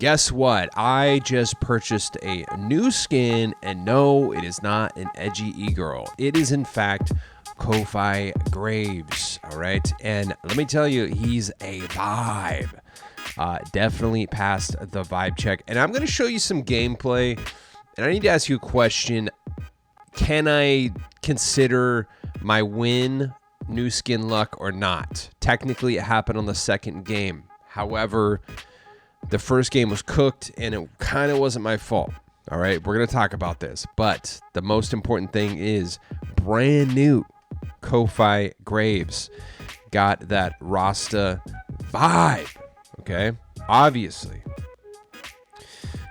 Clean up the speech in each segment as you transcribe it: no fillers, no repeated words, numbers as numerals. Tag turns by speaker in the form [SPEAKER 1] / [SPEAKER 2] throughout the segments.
[SPEAKER 1] guess what? I just purchased a new skin, and no, it is not an edgy e-girl. It is, in fact, Kofi Graves, all right? And let me tell you, he's a vibe. Definitely passed the vibe check. And I'm going to show you some gameplay, and I need to ask you a question. Can I consider my win new skin luck or not? Technically, it happened on the second game. However, the first game was cooked, and it kind of wasn't my fault. All right, we're going to talk about this. But the most important thing is brand new Kofi Graves got that Rasta vibe, okay? Obviously.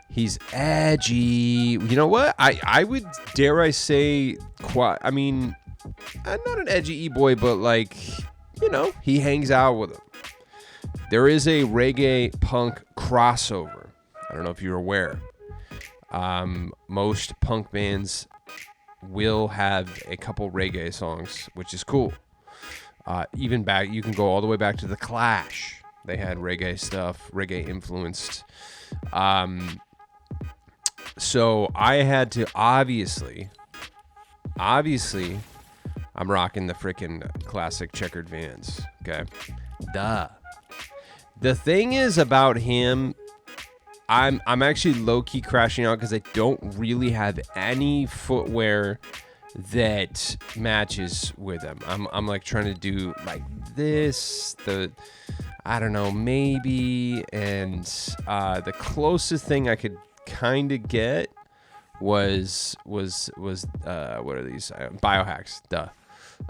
[SPEAKER 1] He's edgy. You know what? I would, dare I say, I'm not an edgy e-boy, but like, you know, he hangs out with him. There is a reggae punk crossover. I don't know if you're aware. Most punk bands will have a couple reggae songs, which is cool. Even back, you can go all the way back to The Clash. They had reggae stuff, reggae influenced. So I had to obviously, I'm rocking the freaking classic checkered Vans. Okay, duh. The thing is about him, I'm actually low-key crashing out because I don't really have any footwear that matches with him. I'm like trying to do like this, I don't know, maybe, and the closest thing I could kind of get was what are these? Biohacks, duh.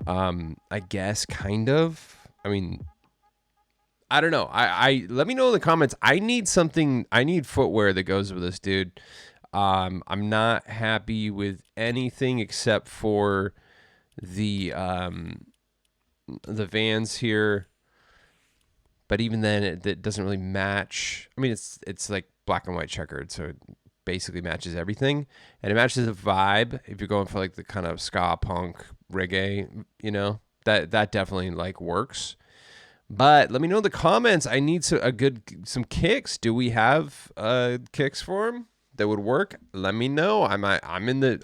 [SPEAKER 1] I guess kind of. I mean, I don't know. I let me know in the comments. I need footwear that goes with this dude. I'm not happy with anything except for the Vans here. But even then, it doesn't really match. I mean, it's like black and white checkered, so it basically matches everything, and it matches the vibe. If you're going for like the kind of ska punk reggae, you know, that definitely like works. But let me know in the comments. I need some kicks. Do we have kicks for him that would work? Let me know. I'm in the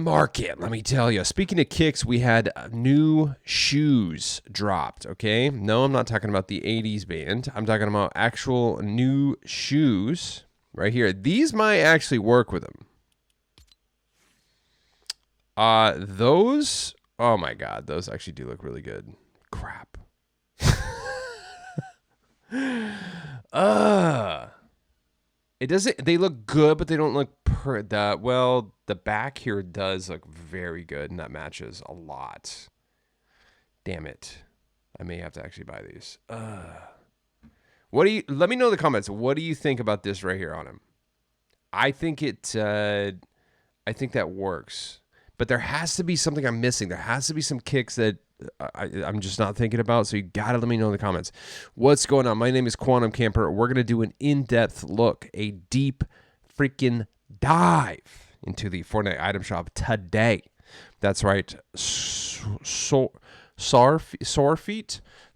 [SPEAKER 1] market. Let me tell you. Speaking of kicks, we had new shoes dropped. Okay, no, I'm not talking about the '80s band. I'm talking about actual new shoes right here. These might actually work with them. Those. Oh my God, those actually do look really good. Crap. It doesn't. They look good, but they don't look well. The back here does look very good, and that matches a lot. Damn it! I may have to actually buy these. What do you? Let me know in the comments. What do you think about this right here on him? I think that works. But there has to be something I'm missing. There has to be some kicks that I'm just not thinking about. So you got to let me know in the comments. What's going on? My name is Quantum Camper. We're going to do an in-depth look, a deep freaking dive into the Fortnite item shop today. That's right. Sarfeet?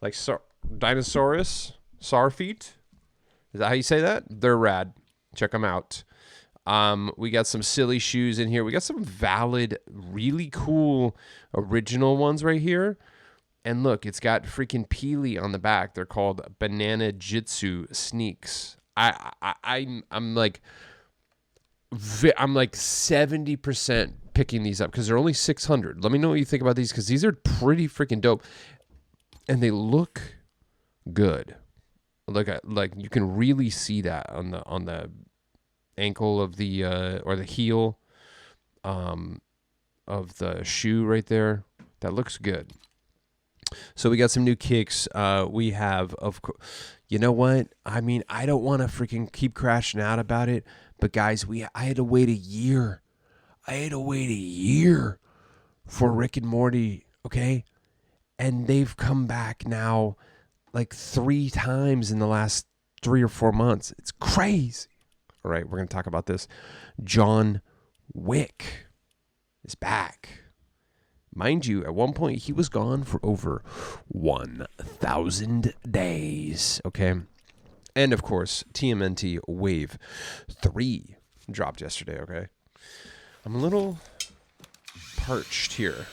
[SPEAKER 1] Like Dinosaurus? Sarfeet? Is that how you say that? They're rad. Check them out. We got some silly shoes in here. We got some valid, really cool original ones right here. And look, it's got freaking Peely on the back. They're called Banana Jitsu sneaks. I'm like 70% picking these up because they're only 600. Let me know what you think about these because these are pretty freaking dope, and they look good. Like you can really see that on the ankle of the or the heel of the shoe right there. That looks good. So we got some new kicks. We have, of course, you know what? I mean, I don't want to freaking keep crashing out about it, but guys, I had to wait a year. For Rick and Morty, okay? And they've come back now like 3 times in the last 3 or 4 months. It's crazy. All right, we're going to talk about this. John Wick is back. Mind you, at one point, he was gone for over 1,000 days, okay? And of course, TMNT Wave 3 dropped yesterday, okay? I'm a little parched here.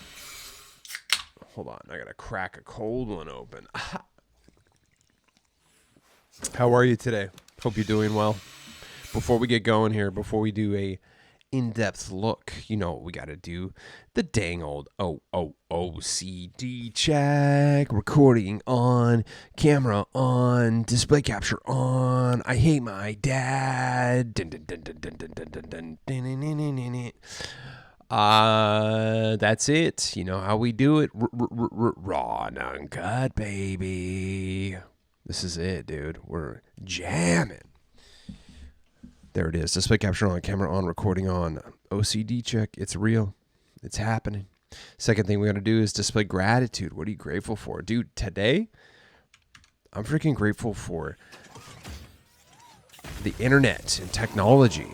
[SPEAKER 1] Hold on, I gotta crack a cold one open. How are you today? Hope you're doing well. Before we get going here, before we do a in-depth look, you know what we gotta do. The dang old OCD check. Recording on, camera on, display capture on. I hate my dad. That's it. You know how we do it. Raw and uncut, baby. This is it, dude. We're jamming. There it is. Display capture on, camera on, recording on. OCD check. It's real. It's happening. Second thing we got to do is display gratitude. What are you grateful for? Dude, today, I'm freaking grateful for the internet and technology.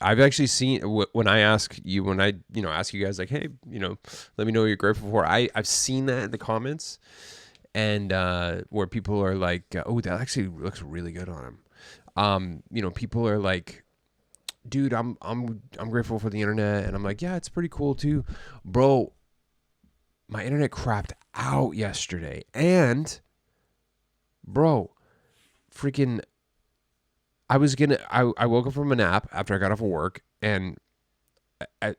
[SPEAKER 1] I've actually seen, when I ask you, ask you guys like, hey, let me know what you're grateful for. I've seen that in the comments, and where people are like, oh, that actually looks really good on him. People are like, dude, I'm grateful for the internet. And I'm like, yeah, it's pretty cool too. Bro, my internet crapped out yesterday. And bro, freaking, I woke up from a nap after I got off of work. And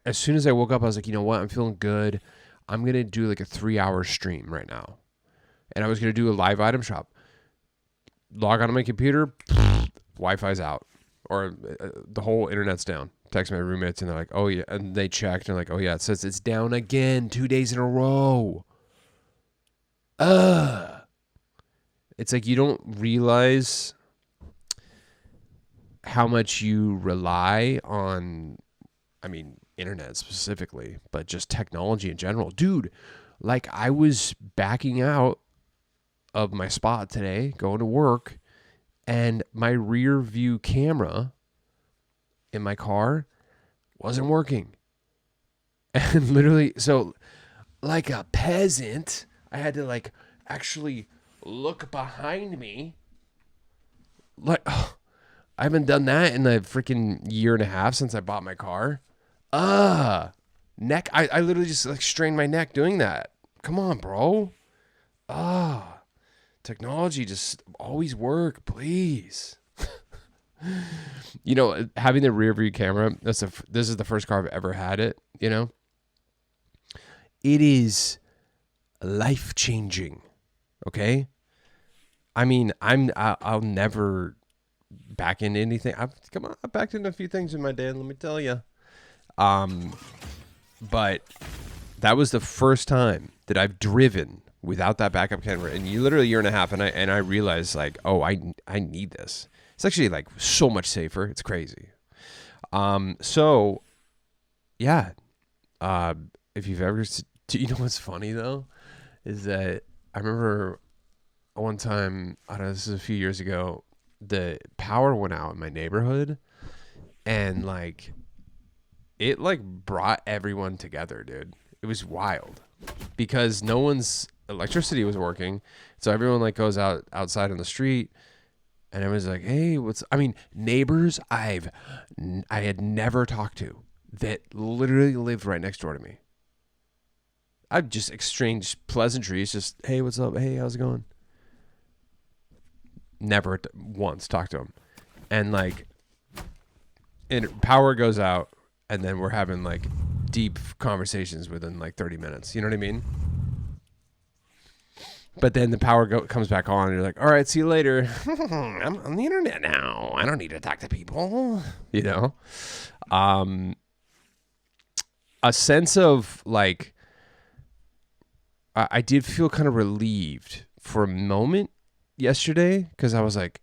[SPEAKER 1] as soon as I woke up, I was like, you know what? I'm feeling good. I'm going to do like a 3-hour stream right now. And I was going to do a live item shop. Log on to my computer. Wi-Fi's out, or the whole internet's down. Text my roommates and they're like, oh yeah, and they checked and they're like, oh yeah, it says it's down again 2 days in a row. It's like you don't realize how much you rely on, internet specifically, but just technology in general. Dude, like I was backing out of my spot today, going to work, and my rear view camera in my car wasn't working. And literally, so like a peasant, I had to like actually look behind me. Like, I haven't done that in a freaking year and a half since I bought my car. Neck. I literally just like strained my neck doing that. Come on, bro. Technology just always work, please. Having the rear view camera, this is the first car I've ever had it, It is life-changing, okay? I'll never back into anything. I've backed into a few things in my day, let me tell you. But that was the first time that I've driven without that backup camera in literally a year and a half, and I realized like, oh, I need this. It's actually like so much safer. It's crazy. So yeah. If you've ever, what's funny though, is that I remember one time, I don't know, this is a few years ago, the power went out in my neighborhood, and like it like brought everyone together, dude. It was wild because no one's electricity was working, so everyone like goes outside on the street, and everyone's like, hey, neighbors I had never talked to that literally lived right next door to me. I've just exchanged pleasantries, just, hey, what's up, hey, how's it going? Never once talked to them. And like, and power goes out, and then we're having like deep conversations within like 30 minutes, you know what I mean? But then the power comes back on, and you're like, all right, see you later. I'm on the internet now. I don't need to talk to people, A sense of like, I did feel kind of relieved for a moment yesterday, because I was like,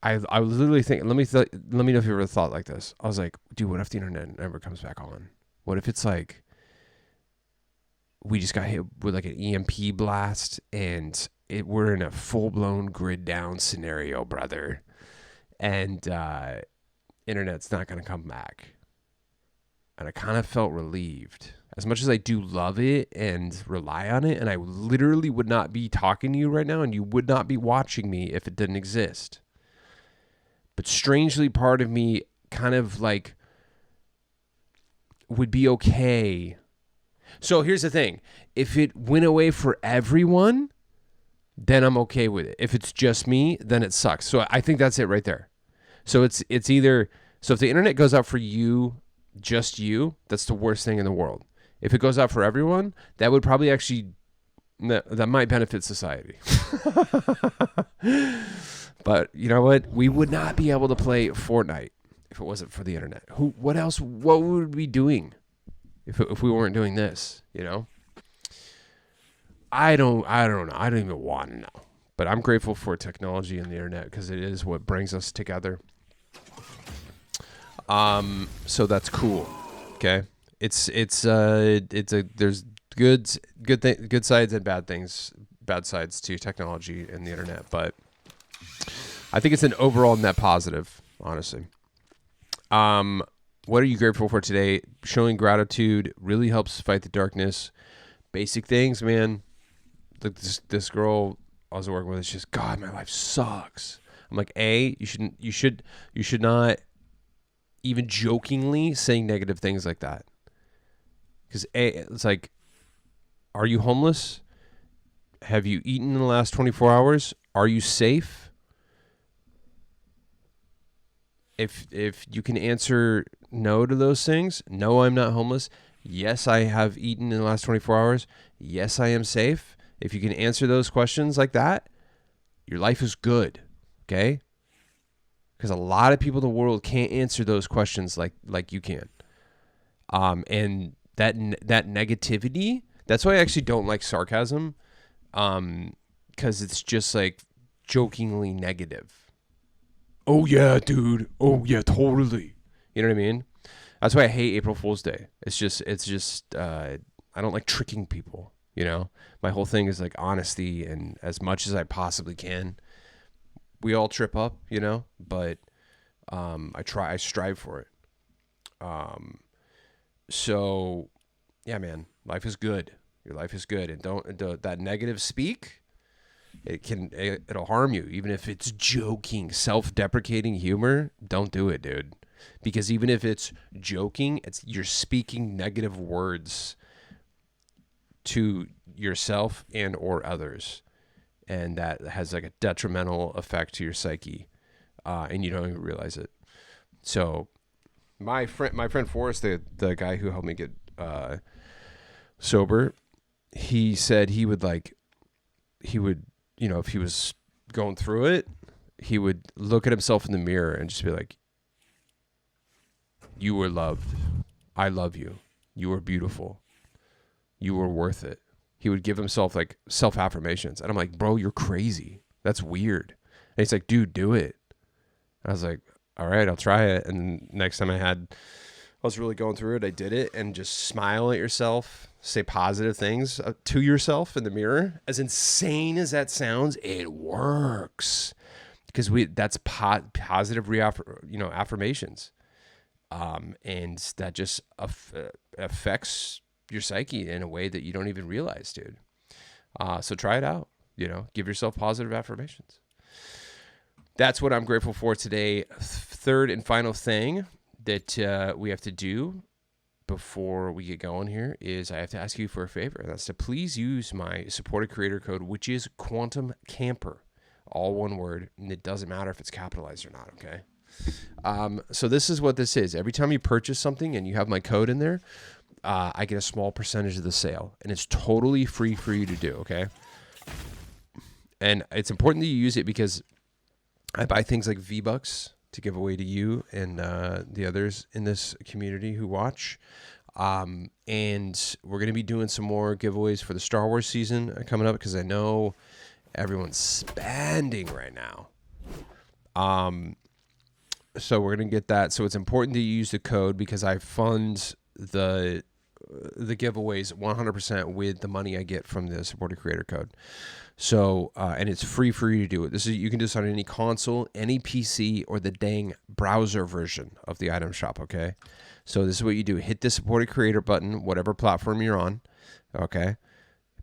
[SPEAKER 1] I was literally thinking, let me know if you ever thought like this. I was like, dude, what if the internet never comes back on? What if it's like, we just got hit with like an EMP blast, and we're in a full-blown grid down scenario, brother. And internet's not going to come back. And I kind of felt relieved. As much as I do love it and rely on it, and I literally would not be talking to you right now and you would not be watching me if it didn't exist. But strangely, part of me kind of like would be okay. So here's the thing. If it went away for everyone, then I'm okay with it. If it's just me, then it sucks. So I think that's it right there. So it's either, so if the internet goes out for you, just you, that's the worst thing in the world. If it goes out for everyone, that would probably actually, that might benefit society. But you know what? We would not be able to play Fortnite if it wasn't for the internet. What else? What would we be doing if we weren't doing this? You know? I don't know. I don't even want to know. But I'm grateful for technology and the internet because it is what brings us together. So that's cool. Okay. There's good sides and bad sides to technology and the internet, but I think it's an overall net positive, honestly. What are you grateful for today? Showing gratitude really helps fight the darkness. Basic things, man. This girl I was working with, she's, God, my life sucks. I'm like, you should not even jokingly saying negative things like that. Because it's like, are you homeless? Have you eaten in the last 24 hours? Are you safe? If you can answer no to those things, no, I'm not homeless. Yes, I have eaten in the last 24 hours. Yes, I am safe. If you can answer those questions like that, your life is good, okay? Because a lot of people in the world can't answer those questions like you can. And that negativity, that's why I actually don't like sarcasm, because it's just like jokingly negative. Oh yeah, dude. Oh yeah, totally. You know what I mean? That's why I hate April Fool's Day. It's just I don't like tricking people, you know? My whole thing is like honesty and as much as I possibly can. We all trip up, you know, but I strive for it. So yeah, man, life is good. Your life is good, and don't that negative speak. It'll harm you, even if it's joking, self-deprecating humor. Don't do it, dude, because even if it's joking, you're speaking negative words to yourself and or others, and that has like a detrimental effect to your psyche, and you don't even realize it. So my friend Forrest, the guy who helped me get sober, he said he would, you know, if he was going through it, he would look at himself in the mirror and just be like, you were loved. I love you. You were beautiful. You were worth it. He would give himself like self-affirmations. And I'm like, bro, you're crazy. That's weird. And he's like, dude, do it. I was like, all right, I'll try it. And next time I was really going through it, I did it, and just smile at yourself, say positive things to yourself in the mirror. As insane as that sounds, it works because that's positive affirmations, and that just affects your psyche in a way that you don't even realize, dude. So try it out. You know, give yourself positive affirmations. That's what I'm grateful for today. Third and final thing that we have to do before we get going here is I have to ask you for a favor. That's to please use my supported creator code, which is Quantum Camper, all one word, and it doesn't matter if it's capitalized or not, okay? So this is what this is. Every time you purchase something and you have my code in there, I get a small percentage of the sale, and it's totally free for you to do, okay? And it's important that you use it because I buy things like V-Bucks to give away to you and the others in this community who watch. And we're going to be doing some more giveaways for the Star Wars season coming up because I know everyone's spending right now. So we're going to get that. So it's important that you use the code because I fund the giveaways 100% with the money I get from the supported creator code. So, and it's free for you to do it. You can do this on any console, any PC, or the dang browser version of the item shop, okay? So this is what you do. Hit the support a creator button, whatever platform you're on. Okay.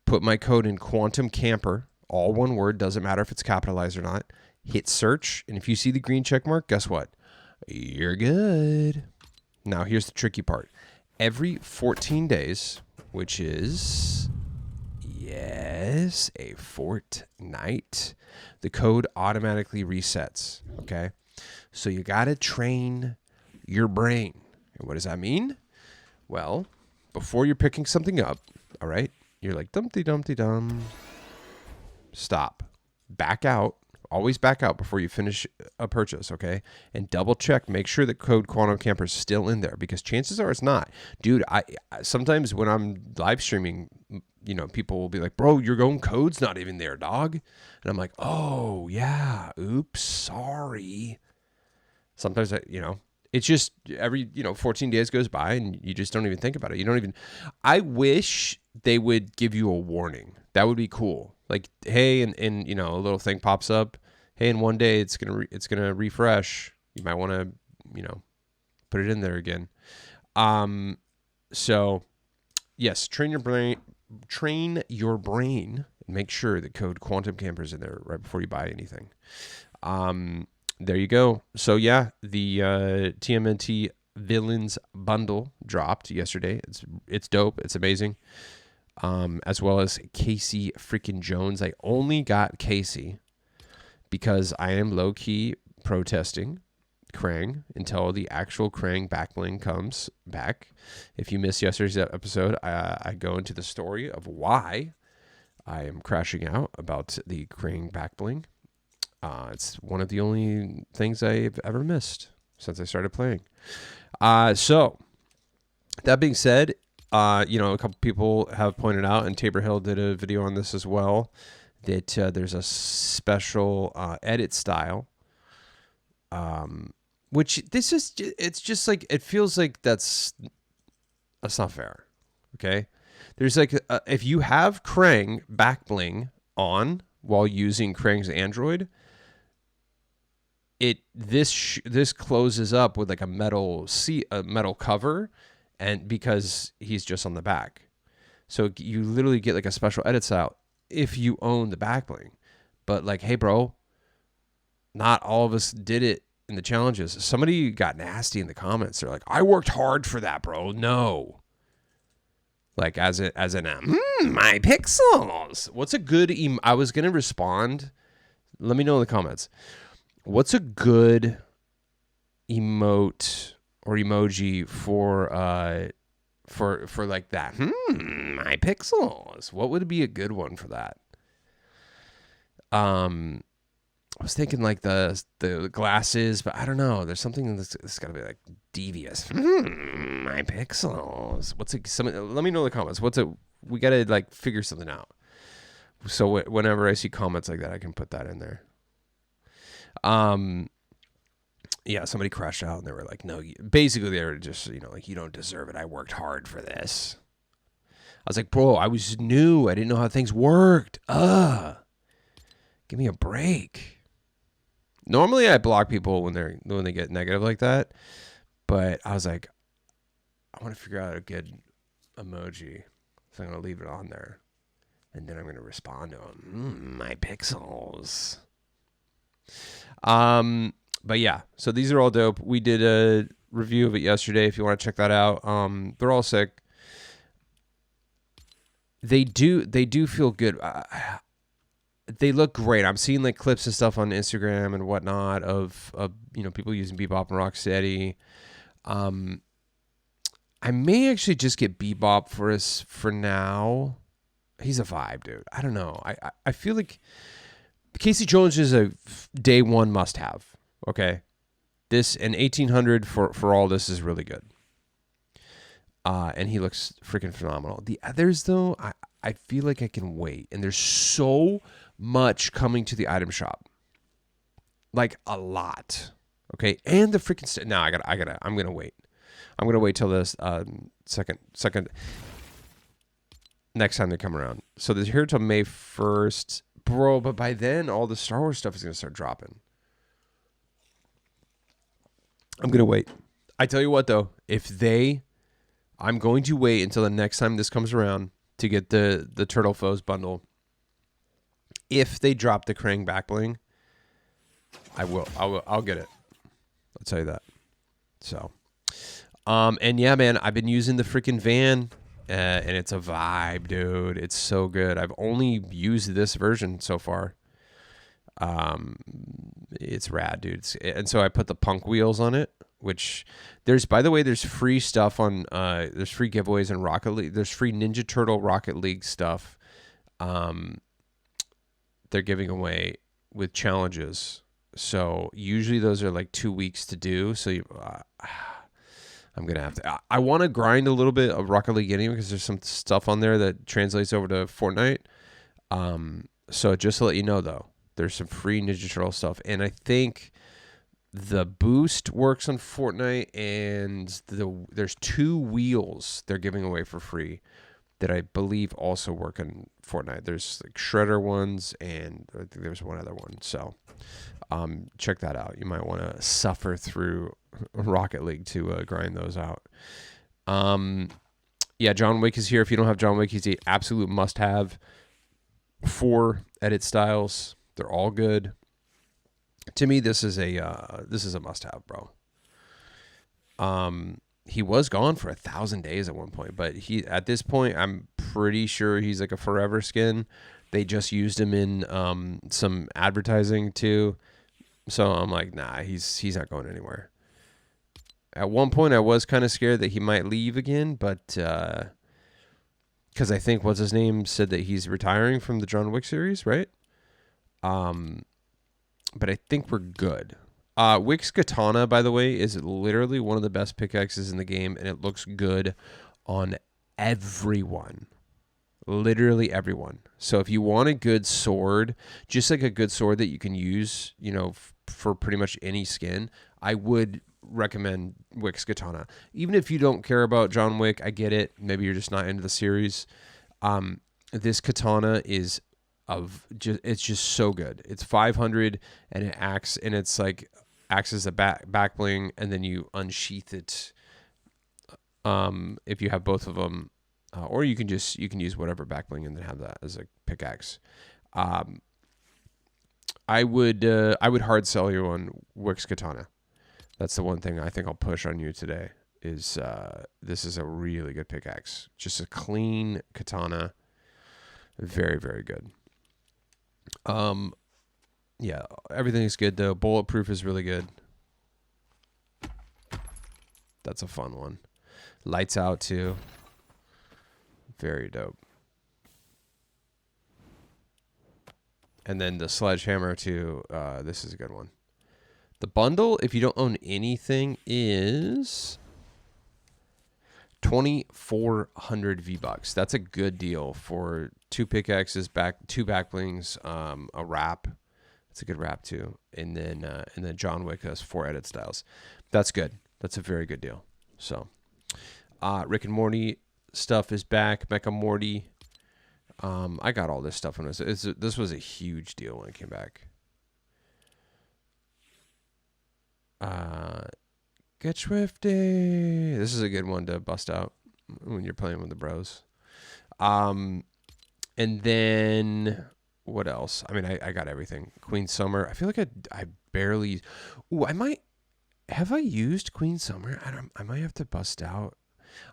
[SPEAKER 1] Put my code in Quantum Camper, all one word, doesn't matter if it's capitalized or not. Hit search, and if you see the green check mark, guess what? You're good. Now, here's the tricky part. Every 14 days, which is, yes, a fortnight, the code automatically resets, okay? So you got to train your brain. And what does that mean? Well, before you're picking something up, all right, you're like, dumpty dumpty dum. Stop. Back out. Always back out before you finish a purchase, okay? And double check. Make sure that code Quantum Camper is still in there, because chances are it's not. Dude, I sometimes when I'm live streaming, you know, people will be like, bro, your own code's not even there, dog. And I'm like, oh, yeah. Oops. Sorry. Sometimes, it's just every, 14 days goes by and you just don't even think about it. You don't even, I wish they would give you a warning. That would be cool. Like, hey, and a little thing pops up. Hey, in one day it's gonna refresh. You might want to, put it in there again. So yes, train your brain, and make sure that code Quantum Camper is in there right before you buy anything. There you go. So yeah, the TMNT Villains bundle dropped yesterday. It's dope. It's amazing. As well as Casey freaking Jones. I only got Casey because I am low-key protesting Krang until the actual Krang backbling comes back. If you missed yesterday's episode, I go into the story of why I am crashing out about the Krang backbling. It's one of the only things I've ever missed since I started playing. So that being said, a couple people have pointed out, and Tabor Hill did a video on this as well, that there's a special edit style, which it's just like, it feels like that's not fair. Okay. There's like, if you have Krang backbling on while using Krang's Android, this closes up with like a metal cover, and because he's just on the back, so you literally get like a special edit style if you own the backbling. But like, hey bro, not all of us did it in the challenges. Somebody got nasty in the comments. They're like, I worked hard for that, bro. No, like as my pixels. What's a good I was gonna respond. Let me know in the comments. What's a good emote or emoji for like that? My pixels. What would be a good one for that? I was thinking like the glasses, but I don't know. There's something that's got to be like devious. My pixels. Let me know in the comments. We got to like figure something out. So whenever I see comments like that, I can put that in there. Yeah, somebody crashed out and they were like, no, basically they were just, like, you don't deserve it. I worked hard for this. I was like, bro, I was new. I didn't know how things worked. Give me a break. Normally I block people when they get negative like that, but I was like, I want to figure out a good emoji. So I'm going to leave it on there. And then I'm going to respond to them. My pixels. But yeah, so these are all dope. We did a review of it yesterday. If you want to check that out, they're all sick. They do feel good. They look great. I'm seeing like clips and stuff on Instagram and whatnot of people using Bebop and Rocksteady. I may actually just get Bebop for us for now. He's a vibe, dude. I don't know. I feel like Casey Jones is a day one must have. Okay. This and 1800 for all this is really good. And he looks freaking phenomenal. The others though, I feel like I can wait. And there's so much coming to the item shop. Like a lot. Okay. And the freaking I'm going to wait. I'm going to wait till this second next time they come around. So they're here till May 1st. Bro, but by then, all the Star Wars stuff is going to start dropping. I'm going to wait. I tell you what, though. I'm going to wait until the next time this comes around to get the Turtle Foes bundle. If they drop the Krang back bling, I'll get it. I'll tell you that. So, and yeah, man, I've been using the freaking van, and it's a vibe, dude. It's so good. I've only used this version so far. It's rad, dude. And so I put the punk wheels on it, which by the way, there's free stuff on, there's free giveaways in Rocket League. There's free Ninja Turtle Rocket League stuff. They're giving away with challenges. So usually those are like 2 weeks to do. So I'm going to have to, I want to grind a little bit of Rocket League anyway, because there's some stuff on there that translates over to Fortnite. So just to let you know though, there's some free Ninja Turtle stuff. And I think the boost works on Fortnite, and there's 2 wheels they're giving away for free that I believe also work on Fortnite. There's like Shredder ones, and I think there's one other one. So check that out. You might want to suffer through Rocket League to grind those out. Yeah, John Wick is here. If you don't have John Wick, he's the absolute must-have. 4 edit styles. They're all good. To me, this is a must-have, bro. He was gone for 1,000 days at one point, but at this point, I'm pretty sure he's like a forever skin. They just used him in some advertising too, so I'm like, nah, he's not going anywhere. At one point, I was kind of scared that he might leave again, but because I think what's his name said that he's retiring from the John Wick series, right? But I think we're good. Wick's Katana, by the way, is literally one of the best pickaxes in the game, and it looks good on everyone. Literally everyone. So if you want a good sword, just like a good sword that you can use, for pretty much any skin, I would recommend Wick's Katana. Even if you don't care about John Wick, I get it. Maybe you're just not into the series. This katana is it's just so good. It's 500, and it acts as a back bling, and then you unsheath it. If you have both of them, or you can use whatever back bling and then have that as a pickaxe. I would hard sell you on Wick's Katana. That's the one thing I think I'll push on you today. Is this is a really good pickaxe? Just a clean katana, very, very good. Yeah, everything is good though. Bulletproof is really good. That's a fun one. Lights out too. Very dope. And then the sledgehammer too. This is a good one. The bundle, if you don't own anything, is 2,400 V-Bucks. That's a good deal for 2 pickaxes, 2 back blings, a wrap. That's a good wrap too. And then John Wick has 4 edit styles. That's good. That's a very good deal. So, Rick and Morty stuff is back. Mecha Morty. I got all this stuff when this was a huge deal when it came back. Get Swifty. This is a good one to bust out when you're playing with the bros. And then what else? I mean, I got everything. Queen Summer. I feel like I barely. Ooh, have I used Queen Summer? I might have to bust out.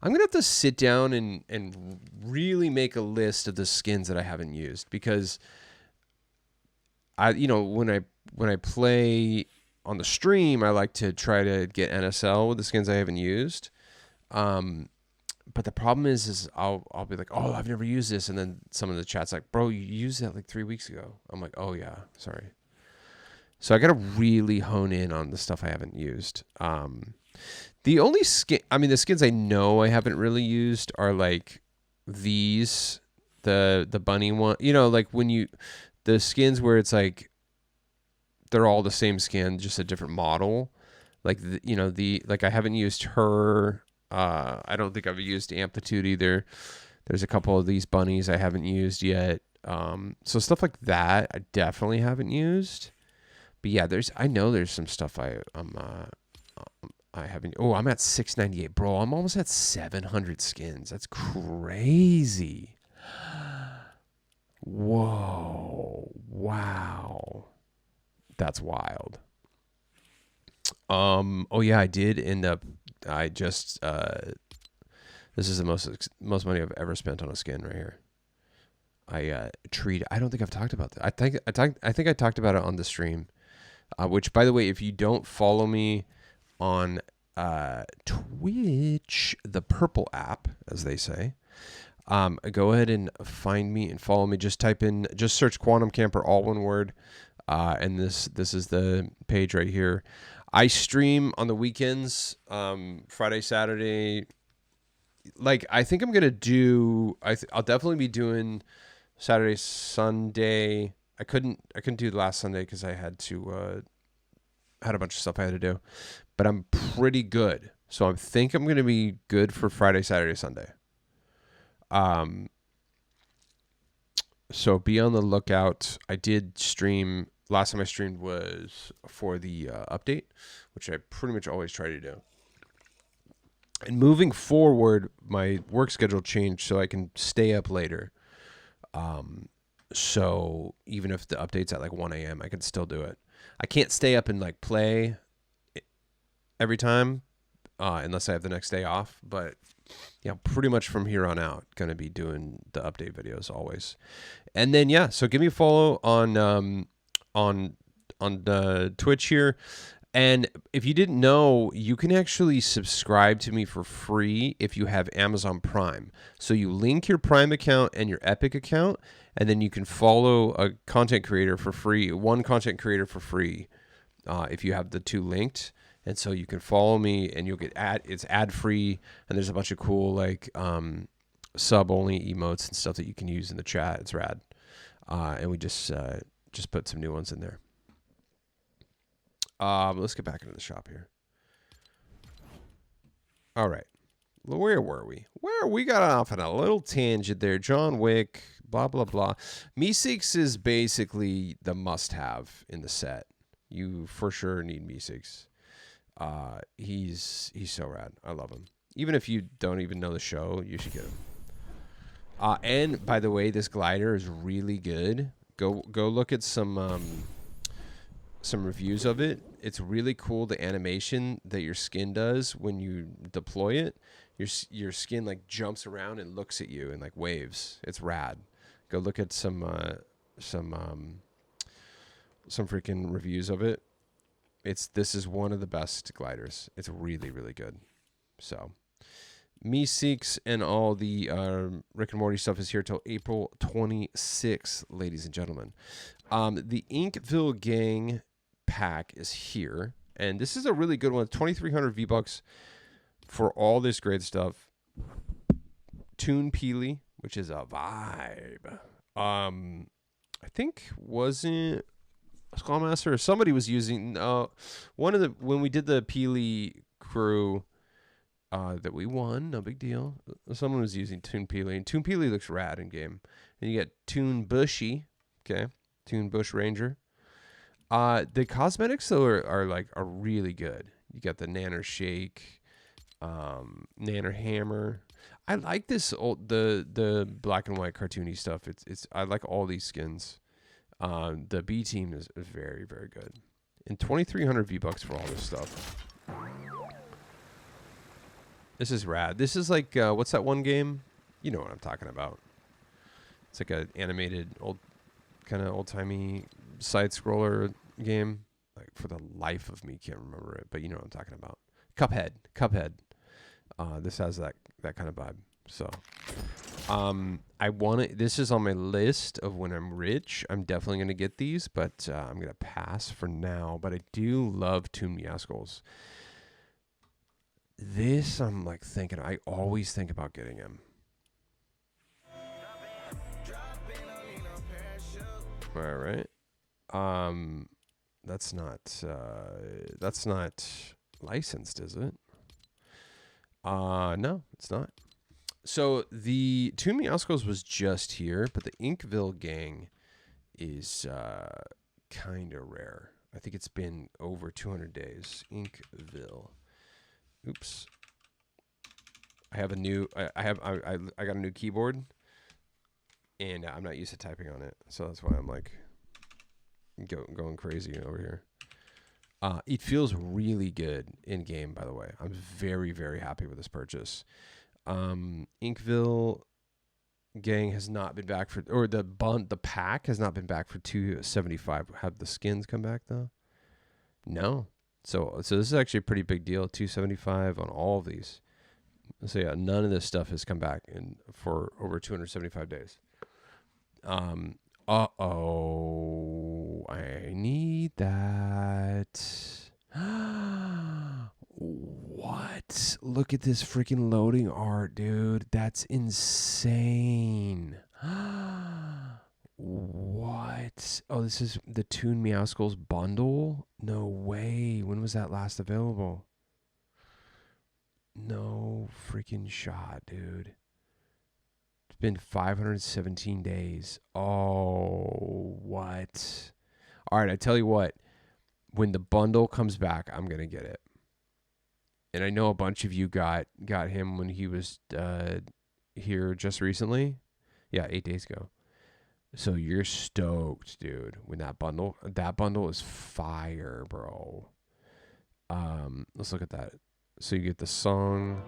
[SPEAKER 1] I'm gonna have to sit down and really make a list of the skins that I haven't used, because when I play on the stream, I like to try to get NSL with the skins I haven't used. But the problem is I'll be like, oh, I've never used this, and then some of the chat's like, bro, you used that like 3 weeks ago. I'm like, oh yeah, sorry. So I gotta really hone in on the stuff I haven't used. The only the skins I know I haven't really used are like these, the bunny one. Like the skins where it's like they're all the same skin, just a different model. Like I haven't used her. I don't think I've used Amplitude either. There's a couple of these bunnies I haven't used yet. So stuff like that I definitely haven't used. But yeah, I know there's some stuff I haven't. Oh, I'm at 698, bro. I'm almost at 700 skins. That's crazy. Whoa. Wow. That's wild. Oh yeah, I did end up. I just. This is the most money I've ever spent on a skin right here. I don't think I've talked about that. I think I talked about it on the stream. Which, by the way, if you don't follow me on Twitch, the purple app, as they say, go ahead and find me and follow me. Just search Quantum Camper, all one word, and this is the page right here. I stream on the weekends, Friday, Saturday. Like, I think I'm gonna do. I'll definitely be doing Saturday, Sunday. I couldn't do last Sunday because I had a bunch of stuff I had to do, but I'm pretty good. So I think I'm gonna be good for Friday, Saturday, Sunday. So be on the lookout. I did stream. Last time I streamed was for the update, which I pretty much always try to do. And moving forward, my work schedule changed so I can stay up later. So even if the update's at like 1 a.m., I can still do it. I can't stay up and like play every time unless I have the next day off. But yeah, pretty much from here on out, going to be doing the update videos always. And then, yeah, so give me a follow on the Twitch here. And if you didn't know, you can actually subscribe to me for free if you have Amazon Prime. So you link your Prime account and your Epic account, and then you can follow a content creator for free, one content creator for free, if you have the two linked. And so you can follow me, and you'll get it's ad free, and there's a bunch of cool like sub only emotes and stuff that you can use in the chat. It's rad, and we just put some new ones in there. Let's get back into the shop here. All right. Where were we? We got off on a little tangent there. John Wick, blah, blah, blah. Meeseeks is basically the must-have in the set. You for sure need Meeseeks. He's so rad. I love him. Even if you don't even know the show, you should get him. And, by the way, this glider is really good. Go look at some reviews of it. It's really cool, the animation that your skin does when you deploy it. Your skin like jumps around and looks at you and like waves. It's rad. Go look at some freaking reviews of it. This is one of the best gliders. It's really, really good. So Meeseeks and all the Rick and Morty stuff is here till April 26th, ladies and gentlemen. The Inkville Gang pack is here, and this is a really good one. 2,300 V-Bucks for all this great stuff. Toon Peely, which is a vibe. I think wasn't Skullmaster or somebody was using when we did the Peely crew that we won. No big deal. Someone was using Toon Peely, and Toon Peely looks rad in game. And you get Toon Bushy, okay, Toon Bush Ranger. The cosmetics though are really good. You got the Nanner Shake, Nanner Hammer. I like this the black and white cartoony stuff. I like all these skins. The B team is very, very good. And 2,300 V-Bucks for all this stuff. This is rad. This is like what's that one game? You know what I'm talking about. It's like an animated old-timey side scroller game. Like, for the life of me can't remember it, but you know what I'm talking about. Cuphead. This has that kind of vibe. So this is on my list of when I'm rich. I'm definitely going to get these, but I'm going to pass for now. But I do love Toon Meowskulls. This I'm like thinking, I always think about getting him. All right. That's not licensed, is it? No, it's not. So the Toon Meowskulls was just here, but the Inkville Gang is kind of rare. I think it's been over 200 days. Inkville. Oops. I have a new. I got a new keyboard, and I'm not used to typing on it, so that's why I'm like going crazy over here. It feels really good in game, by the way. I'm very, very happy with this purchase. Inkville gang has not been back for, or the pack has not been back for $275. Have the skins come back though? No. So this is actually a pretty big deal. $275 on all of these. So yeah, none of this stuff has come back for over 275 days. Uh-oh. I need that. What? Look at this freaking loading art, dude. That's insane. What? Oh, this is the Toon Meow Skulls bundle? No way. When was that last available? No freaking shot, dude. It's been 517 days. Oh, what? All right, I tell you what. When the bundle comes back, I'm going to get it. And I know a bunch of you got him when he was here just recently. Yeah, 8 days ago. So you're stoked, dude. When that bundle is fire, bro. Let's look at that. So you get the song.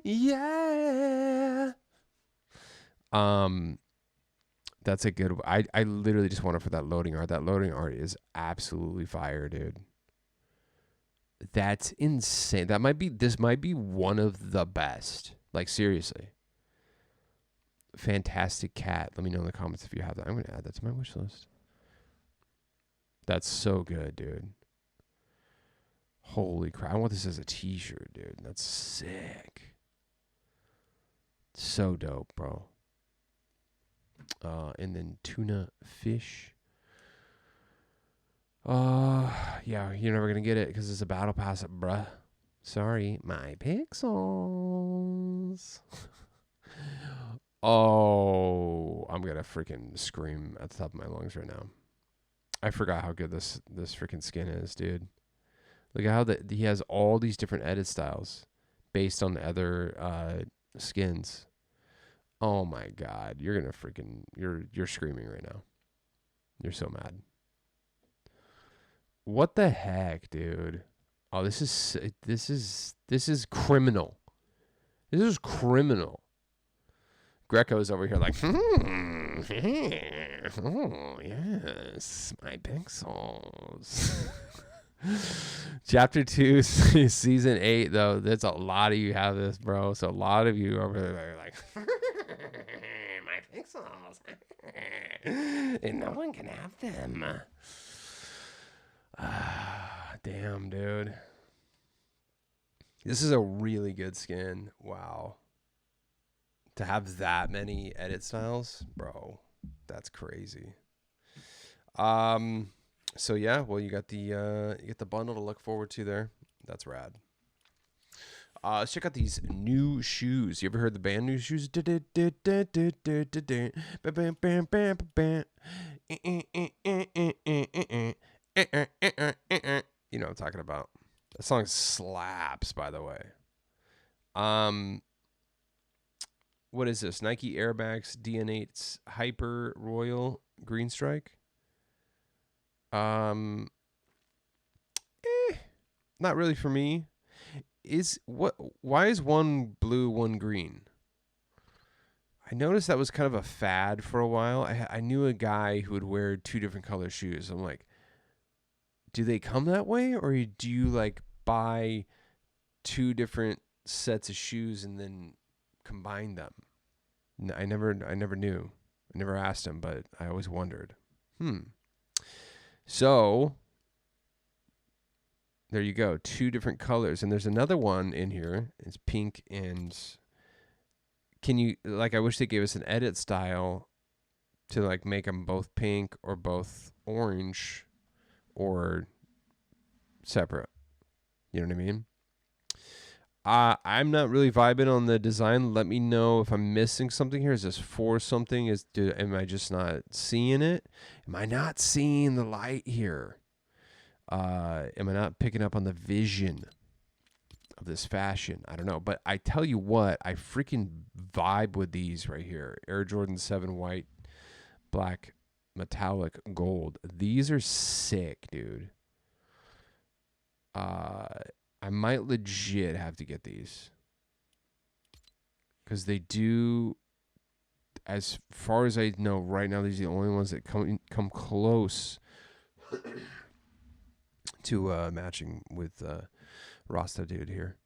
[SPEAKER 1] Yeah. That's a good. I literally just want it for that loading art. That loading art is absolutely fire, dude. That's insane. This might be one of the best. Like seriously. Fantastic cat. Let me know in the comments if you have that. I'm gonna add that to my wish list. That's so good, dude. Holy crap. I want this as a t-shirt, dude. That's sick. So dope, bro. And then tuna fish. Yeah, you're never gonna get it because it's a battle pass, bruh. Sorry, my pixels. Oh, I'm gonna freaking scream at the top of my lungs right now. I forgot how good this freaking skin is, dude. Look at how he has all these different edit styles based on other skins. Oh my god, you're gonna freaking you're screaming right now. You're so mad. What the heck, dude? Oh, this is criminal. This is criminal. Greco's over here like, oh yes, my pixels. Chapter 2, season 8, though. That's a lot of you have this, bro. So a lot of you over there are like, my pixels. And no one can have them. Damn, dude. This is a really good skin. Wow. To have that many edit styles, bro, that's crazy. So yeah, well, you get the bundle to look forward to there. That's rad. Let's check out these new shoes. You ever heard the band New Shoes? You know what I'm talking about. That song slaps, by the way. What is this? Nike Air Max DN8's Hyper Royal Green Strike. Not really for me. Why is one blue, one green? I noticed that was kind of a fad for a while. I knew a guy who would wear two different color shoes. I'm like, do they come that way, or do you like buy two different sets of shoes and then combine them? I never knew. I never asked him, but I always wondered. So there you go, two different colors, and there's another one in here. It's pink and I wish they gave us an edit style to like make them both pink or both orange or separate. You know what I mean? I'm not really vibing on the design. Let me know if I'm missing something here. Is this for something? Am I just not seeing it? Am I not seeing the light here? Am I not picking up on the vision of this fashion? I don't know. But I tell you what, I freaking vibe with these right here. Air Jordan 7 white, black, metallic, gold. These are sick, dude. I might legit have to get these. Because they do, as far as I know right now, these are the only ones that come close to matching with Rasta dude here.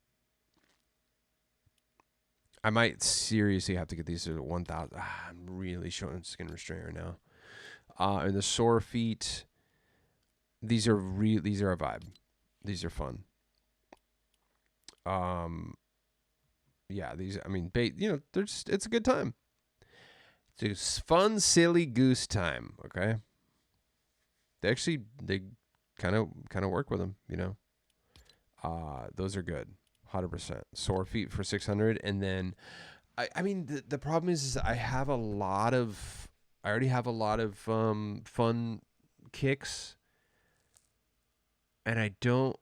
[SPEAKER 1] I might seriously have to get these at 1,000. I'm really showing skin restraint right now. And the sore feet, these are a vibe. These are fun. Yeah, these, I mean, it's a good time. It's a fun, silly goose time, okay? They kind of work with them, you know. Those are good, 100%. Sore feet for 600, and then, I mean, the problem is I already have a lot of fun kicks, and I feel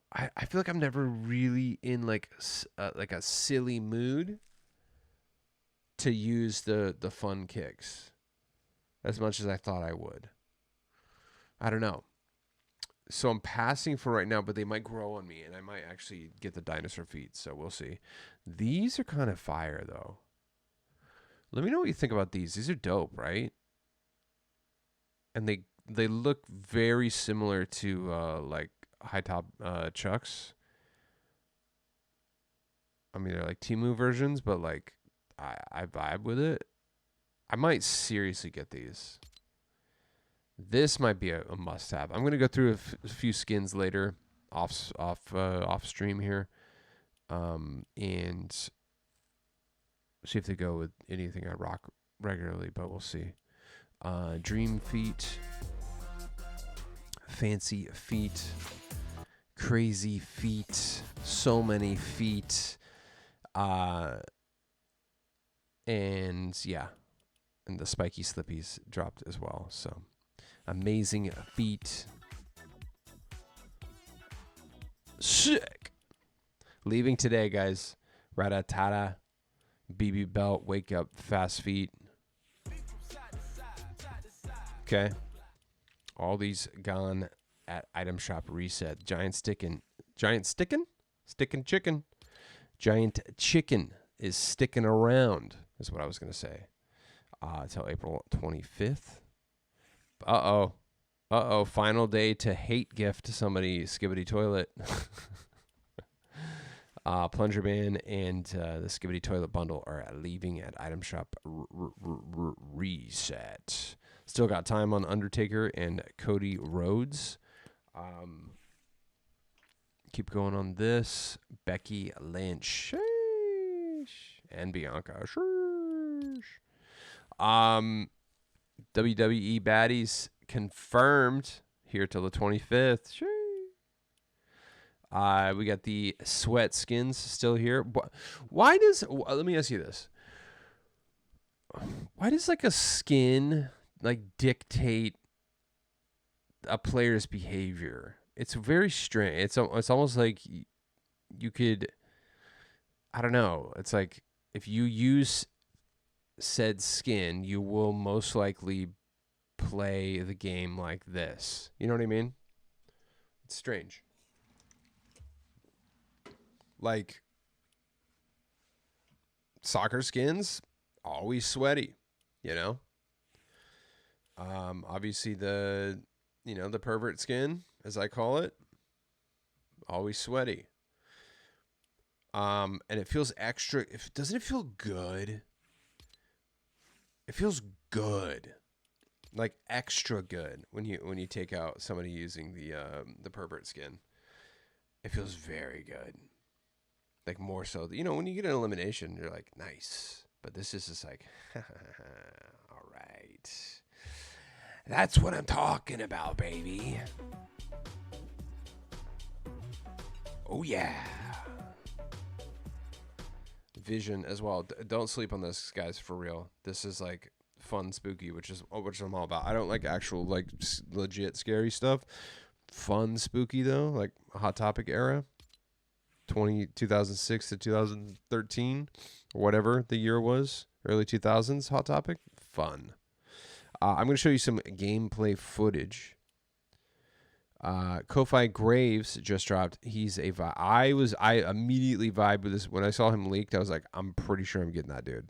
[SPEAKER 1] like I'm never really in like a silly mood to use the fun kicks as much as I thought I would. I don't know. So I'm passing for right now, but they might grow on me, and I might actually get the dinosaur feet. So we'll see. These are kind of fire, though. Let me know what you think about these. These are dope, right? And they look very similar to like high top Chucks. I mean, they're like Temu versions, but like I vibe with it. I might seriously get these. This might be a must-have. I'm gonna go through a few skins later, off stream here, and see if they go with anything I rock regularly. But we'll see. Dream feet, fancy feet, crazy feet, so many feet, and yeah, and the spiky slippies dropped as well. So. Amazing feet. Sick. Leaving today, guys. Ratatata. BB belt. Wake up. Fast feet. Okay. All these gone at item shop reset. Giant chicken. Giant chicken is sticking around, is what I was going to say. Until April 25th. Uh-oh. Final day to hate gift somebody Skibbity toilet. Plunger ban and the Skibbity toilet bundle are leaving at item shop reset. Still got time on Undertaker and Cody Rhodes. Keep going on this. Becky Lynch. Sheesh. And Bianca. Sheesh. WWE baddies confirmed here till the 25th. We got the sweat skins still here. Why does, let me ask you this. Why does like a skin like dictate a player's behavior? It's very strange. It's almost like you could, I don't know. It's like if you use said skin, you will most likely play the game like this. You know what I mean? It's strange. Like soccer skins, always sweaty, you know? Obviously the pervert skin, as I call it, always sweaty. And it feels extra. Doesn't it feel good? It feels good, like extra good when you take out somebody using the pervert skin. It feels very good, like more so. When you get an elimination, you're like nice, but this is just like, all right, that's what I'm talking about, baby. Oh yeah. Vision as well. Don't sleep on this, guys, for real. This is like fun, spooky, which I'm all about. I don't like actual like legit scary stuff. fun spooky though, like Hot Topic era, 2006 to 2013 or whatever the year was, early 2000s Hot Topic, fun. I'm going to show you some gameplay footage. Kofi Graves just dropped. He's a I immediately vibed with this when I saw him leaked. I was like, I'm pretty sure I'm getting that dude.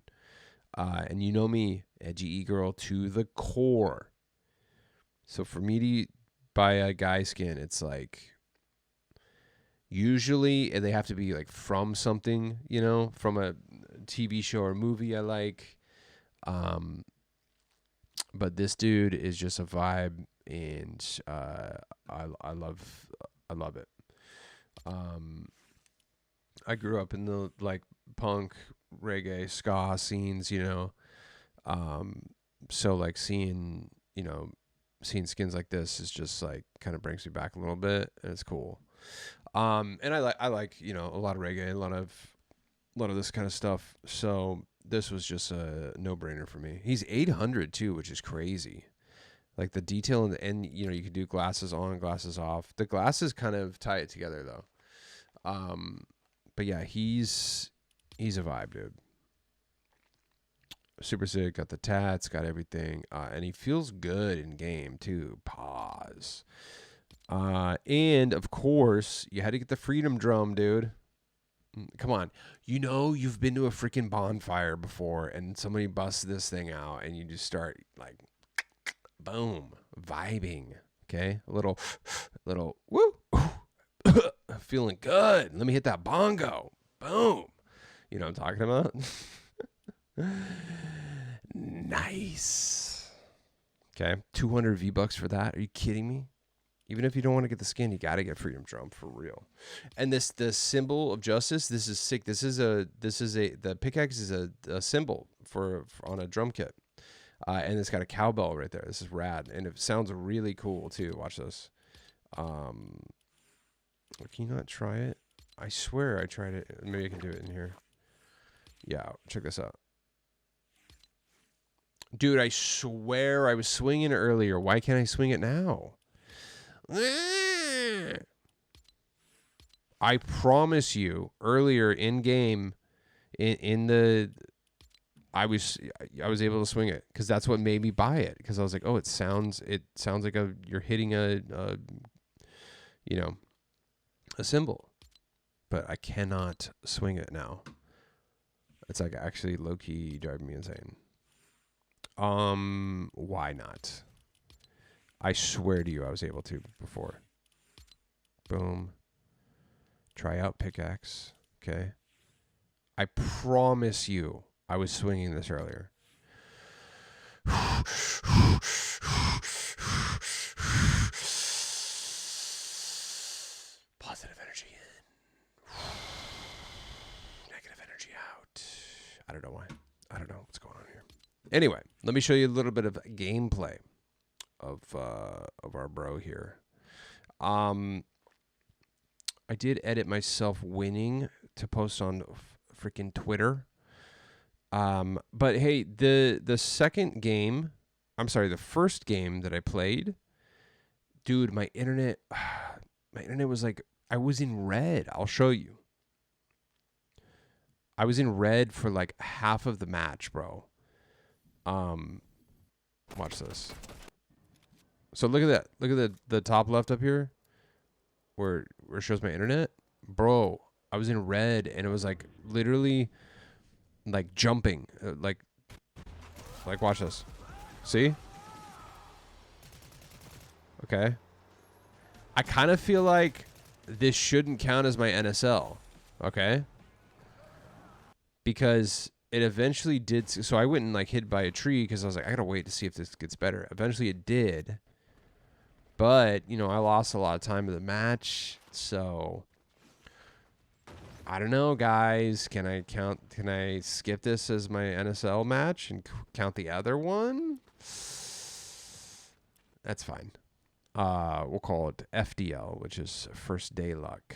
[SPEAKER 1] And you know me, edgy e-girl to the core. So for me to buy a guy skin, it's like usually they have to be like from something, you know, from a TV show or movie I like. But this dude is just a vibe, and I love it. I grew up in the like punk, reggae, ska scenes, you know. So like seeing skins like this is just like kind of brings me back a little bit, and it's cool. And I like a lot of reggae, a lot of this kind of stuff. So this was just a no-brainer for me. He's 800 too, which is crazy. Like the detail in the end, you know, you can do glasses on, glasses off. The glasses kind of tie it together though. But yeah, he's a vibe, dude. Super sick, got the tats, got everything. And he feels good in game too. Pause. And of course, you had to get the freedom drum, dude. Come on. You know you've been to a freaking bonfire before and somebody busts this thing out and you just start like boom, vibing. Okay? A little woo. Feeling good. Let me hit that bongo. Boom. You know what I'm talking about? Nice. Okay. 200 V-Bucks for that. Are you kidding me? Even if you don't want to get the skin, you got to get freedom drum for real. And the symbol of justice, this is sick. The pickaxe is a symbol for on a drum kit. And it's got a cowbell right there. This is rad. And it sounds really cool too. Watch this. Can you not try it? I swear I tried it. Maybe I can do it in here. Yeah, check this out. Dude, I swear I was swinging it earlier. Why can't I swing it now? I promise you, earlier in game, I was able to swing it because that's what made me buy it. Because I was like, oh, it sounds like you're hitting a symbol, but I cannot swing it now. It's like actually low key driving me insane. Why not? I swear to you, I was able to before. Boom. Try out pickaxe. Okay. I promise you, I was swinging this earlier. Positive energy in. Negative energy out. I don't know why. I don't know what's going on here. Anyway, let me show you a little bit of gameplay of our bro here. I did edit myself winning to post on freaking Twitter. But hey, the first game that I played, dude, my internet was like, I was in red. I'll show you. I was in red for like half of the match, bro. Watch this. So look at that. Look at the top left up here where it shows my internet. Bro, I was in red and it was like literally like jumping. Like watch this. See? Okay. I kind of feel like this shouldn't count as my NSL. Okay? Because it eventually did. So I went and like hid by a tree because I was like, I gotta wait to see if this gets better. Eventually it did. But, you know, I lost a lot of time of the match. So I don't know, guys. Can I skip this as my NSL match and count the other one? That's fine. We'll call it FDL, which is first day luck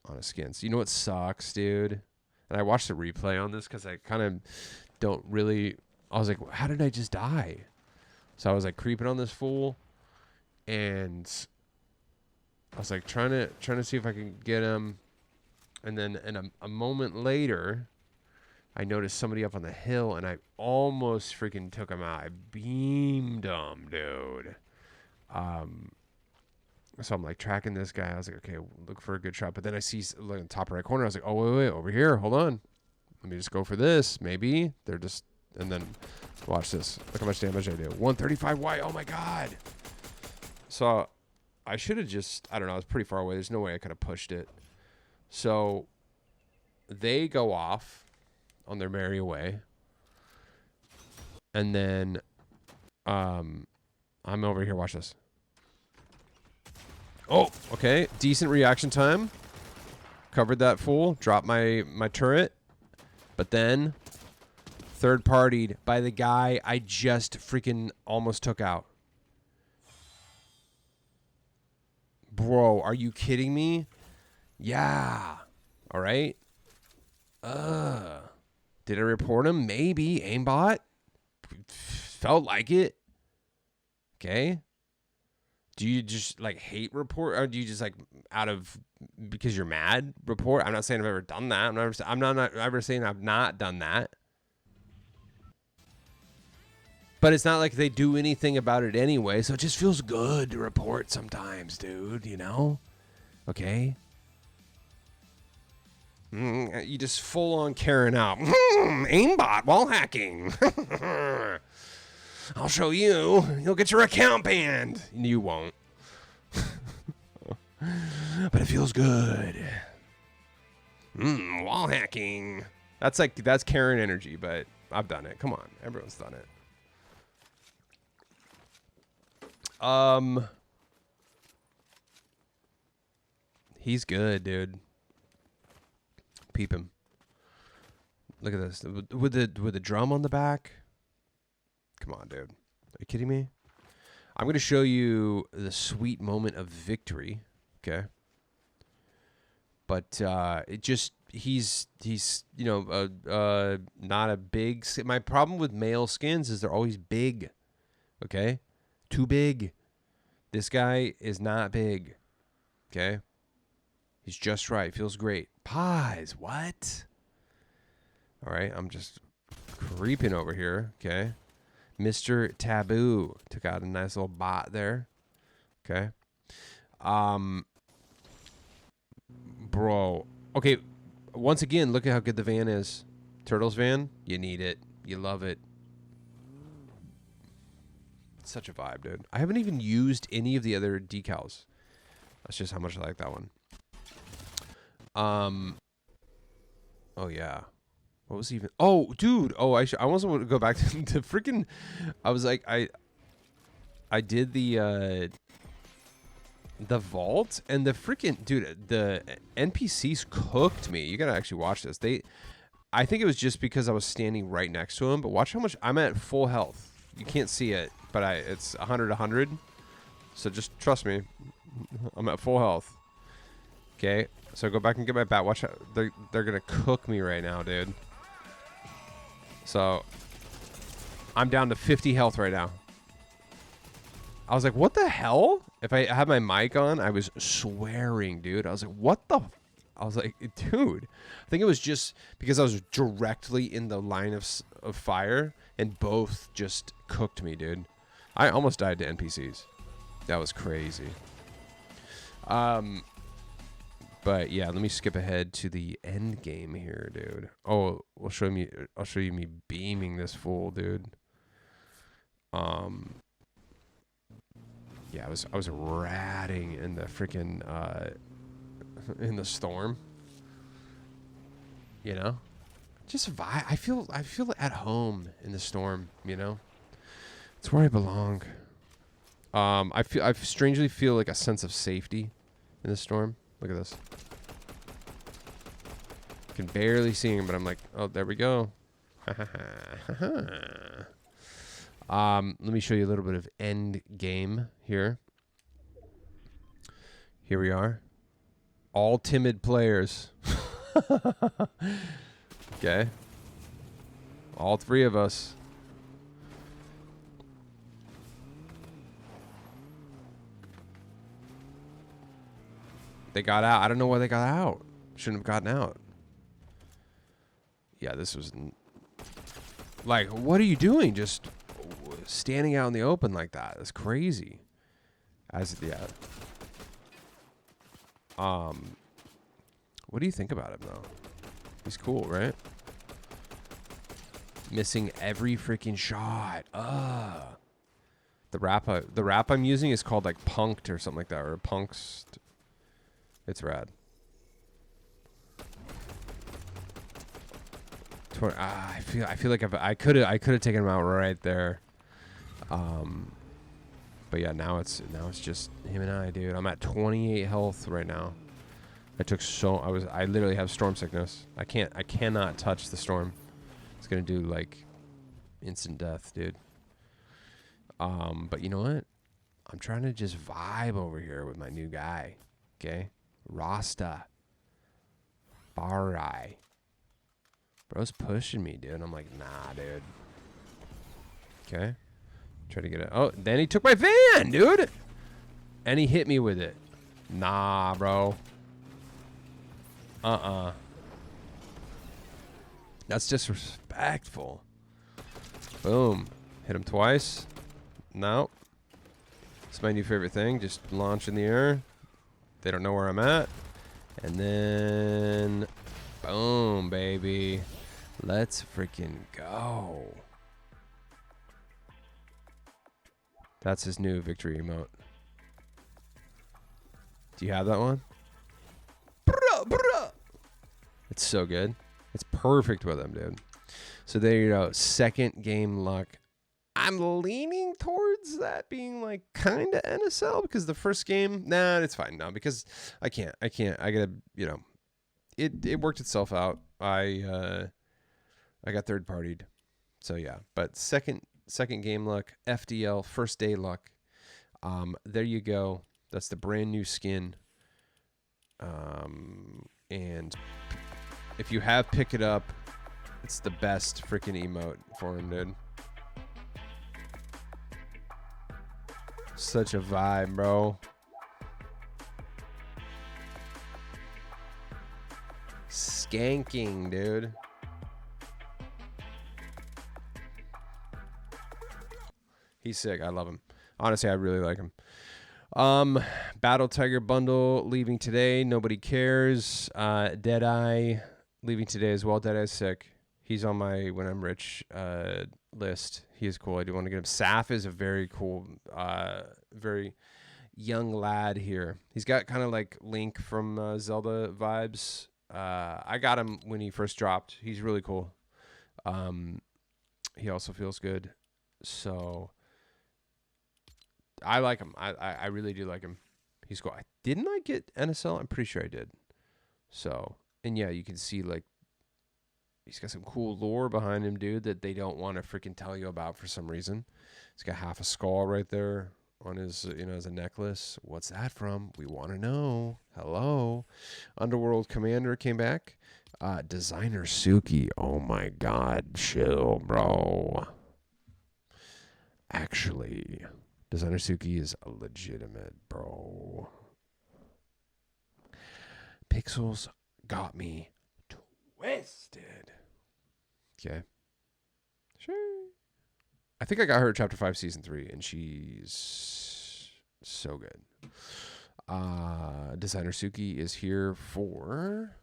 [SPEAKER 1] on a skin. So you know what sucks, dude? And I watched the replay on this because I kind of don't really... I was like, how did I just die? So I was like creeping on this fool. And I was like trying to see if I can get him, and then a moment later, I noticed somebody up on the hill, and I almost freaking took him out. I beamed him, dude. So I'm like tracking this guy. I was like, okay, look for a good shot. But then I see like in the top right corner. I was like, oh wait, over here. Hold on. Let me just go for this. Maybe they're just. And then watch this. Look how much damage I do. 135 white. Oh my god. So I should have just. I don't know. I was pretty far away. There's no way I could have pushed it. So they go off on their merry way, and then I'm over here. Watch this. Oh, okay. Decent reaction time. Covered that fool. Dropped my turret. But then third partied by the guy I just freaking almost took out. Bro, are you kidding me? Yeah. All right. Did I report him? Maybe. Aimbot? Felt like it. Okay. Do you just like hate report, or do you just like out of because you're mad report? I'm not saying I've ever done that. I'm not ever saying I've not done that. But it's not like they do anything about it anyway, so it just feels good to report sometimes, dude, you know? Okay? You just full on Karen out. Aimbot wall hacking. I'll show you. You'll get your account banned. You won't. But it feels good. Wall hacking. That's Karen energy, but I've done it. Come on. Everyone's done it. He's good, dude. Peep him. Look at this. With the drum on the back. Come on, dude. Are you kidding me? I'm going to show you the sweet moment of victory. Okay. But it just he's you know not a big. My problem with male skins is they're always big. Okay, too big. This guy is not big. Okay, he's just right. Feels great. Pies. What? All right, I'm just creeping over here. Okay. Mr. Taboo took out a nice little bot there. Okay. Bro. Okay. Once again, look at how good the van is. Turtles van. You need it. You love it. It's such a vibe, dude. I haven't even used any of the other decals. That's just how much I like that one. Oh, yeah. What was even? Oh, dude. Oh, I almost want to go back to freaking. I was like, I did the vault and the freaking dude. The NPCs cooked me. You gotta actually watch this. I think it was just because I was standing right next to him. But watch how much I'm at full health. You can't see it, but it's 100. So just trust me. I'm at full health. Okay. So go back and get my bat. Watch how they're gonna cook me right now, dude. So, I'm down to 50 health right now. I was like, what the hell? If I had my mic on, I was swearing, dude. I was like, what the? I was like, dude. I think it was just because I was directly in the line of fire, and both just cooked me, dude. I almost died to NPCs. That was crazy. But yeah, let me skip ahead to the end game here, dude. Oh, I'll show you me beaming this fool, dude. Yeah, I was ratting in the freaking in the storm. You know? Just vibe. I feel at home in the storm, you know? It's where I belong. I strangely feel like a sense of safety in the storm. Look at this. I can barely see him, but I'm like, oh, there we go. Let me show you a little bit of end game here. Here we are. All timid players. Okay. All three of us. They got out. I don't know why they got out. Shouldn't have gotten out. Yeah, this was... Like, what are you doing? Just standing out in the open like that. That's crazy. Yeah. What do you think about him, though? He's cool, right? Missing every freaking shot. The rap I'm using is called like Punked or something like that, or Punks. It's rad. I feel like I could have taken him out right there. But yeah, now it's just him and I, dude. I'm at 28 health right now. I literally have storm sickness. I cannot touch the storm. It's gonna do like instant death, dude. But you know what? I'm trying to just vibe over here with my new guy. Okay? Rasta. Barai. Bro's pushing me, dude. I'm like, nah, dude. Okay. Try to get it. Oh, then he took my van, dude. And he hit me with it. Nah, bro. That's disrespectful. Boom. Hit him twice. No. It's my new favorite thing. Just launch in the air. They don't know where I'm at. And then... Boom, baby. Let's freaking go. That's his new victory emote. Do you have that one? It's so good. It's perfect with him, dude. So there you go. Second game luck. I'm leaning towards that being like kind of NSL because the first game, nah, it's fine now because I can't. I gotta, you know, it worked itself out. I got third partied. So yeah, but second game luck, FDL, first day luck. There you go. That's the brand new skin. And if you have Pick It Up, it's the best freaking emote for him, dude. Such a vibe, bro. Skanking, dude. He's sick. I love him. Honestly, I really like him. Battle Tiger bundle leaving today. Nobody cares. Deadeye leaving today as well. Deadeye's sick. He's on my When I'm Rich list. He is cool. I do want to get him. Saf is a very cool, very young lad here. He's got kind of like Link from Zelda vibes. I got him when he first dropped. He's really cool. He also feels good. So I like him. I really do like him. He's cool. Didn't I get NSL? I'm pretty sure I did. So, and yeah, you can see like he's got some cool lore behind him, dude, that they don't want to freaking tell you about for some reason. He's got half a skull right there on his, as a necklace. What's that from? We want to know. Hello. Underworld Commander came back. Designer Suki. Oh my God. Chill, bro. Actually, Designer Suki is legitimate, bro. Pixels got me twisted. Okay. Sure. I think I got her at Chapter 5, Season 3, and she's so good. Designer Suki is here for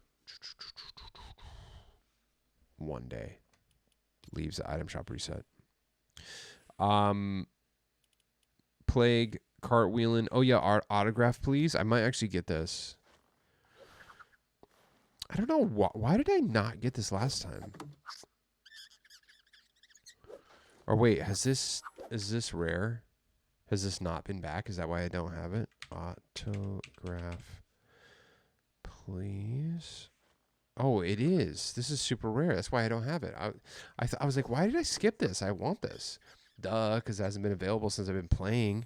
[SPEAKER 1] 1 day. Leaves the item shop reset. Plague, cartwheeling. Oh, yeah, autograph, please. I might actually get this. I don't know. Why did I not get this last time? Or wait, is this rare? Has this not been back? Is that why I don't have it? Autograph, please. Oh, it is. This is super rare. That's why I don't have it. I was like, why did I skip this? I want this. Duh, because it hasn't been available since I've been playing.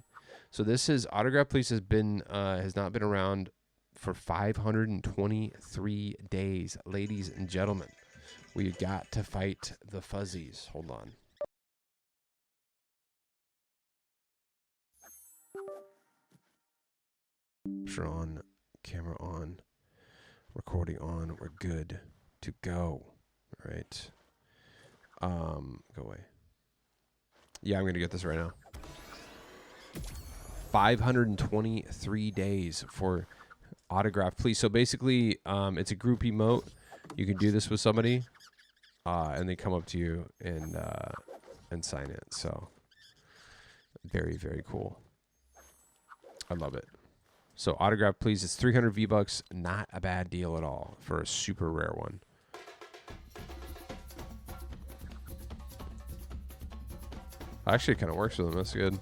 [SPEAKER 1] So this is autograph, please. Has not been around for 523 days, ladies and gentlemen. We got to fight the fuzzies. Hold on. Drawn Camera on. Recording on. We're good to go. All right. Go away. Yeah, I'm going to get this right now. 523 days for autograph, please. So basically, it's a group emote. You can do this with somebody, and they come up to you and sign it. So very, very cool. I love it. So autograph, please. It's 300 V-Bucks. Not a bad deal at all for a super rare one. Actually, it kind of works with them. That's good.